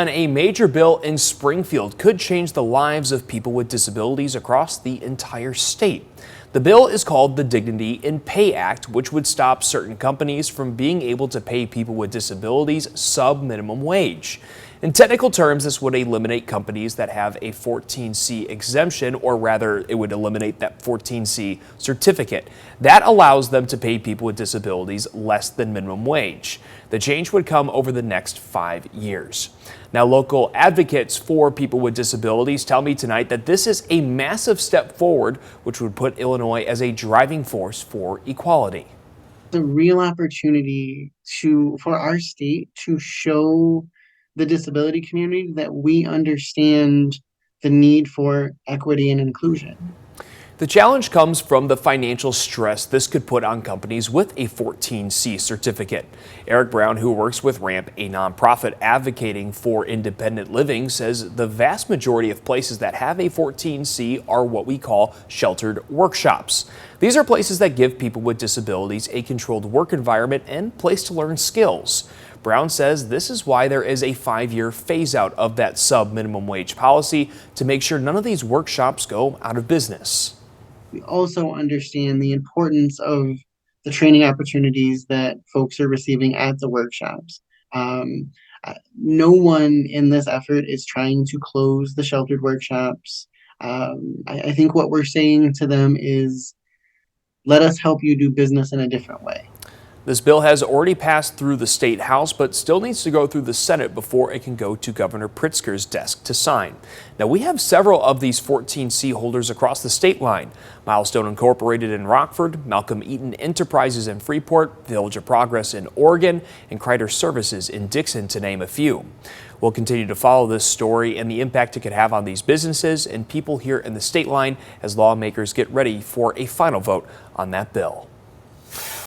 And a major bill in Springfield could change the lives of people with disabilities across the entire state. The bill is called the Dignity in Pay Act, which would stop certain companies from being able to pay people with disabilities sub-minimum wage. In technical terms, this would eliminate companies that have a 14C exemption, or rather, it would eliminate that 14C certificate. That allows them to pay people with disabilities less than minimum wage. The change would come over the next 5 years. Now, local advocates for people with disabilities tell me tonight that this is a massive step forward, which would put Illinois as a driving force for equality. The real opportunity for our state to show the disability community that we understand the need for equity and inclusion. The challenge comes from the financial stress this could put on companies with a 14C certificate. Eric Brown, who works with RAMP, a nonprofit advocating for independent living, says the vast majority of places that have a 14C are what we call sheltered workshops. These are places that give people with disabilities a controlled work environment and place to learn skills. Brown says this is why there is a 5-year phase out of that sub-minimum wage policy to make sure none of these workshops go out of business. We also understand the importance of the training opportunities that folks are receiving at the workshops. No one in this effort is trying to close the sheltered workshops. I think what we're saying to them is, let us help you do business in a different way. This bill has already passed through the state house, but still needs to go through the Senate before it can go to Governor Pritzker's desk to sign. Now, we have several of these 14C holders across the state line. Milestone Incorporated in Rockford, Malcolm Eaton Enterprises in Freeport, Village of Progress in Oregon, and Kreider Services in Dixon, to name a few. We'll continue to follow this story and the impact it could have on these businesses and people here in the state line as lawmakers get ready for a final vote on that bill.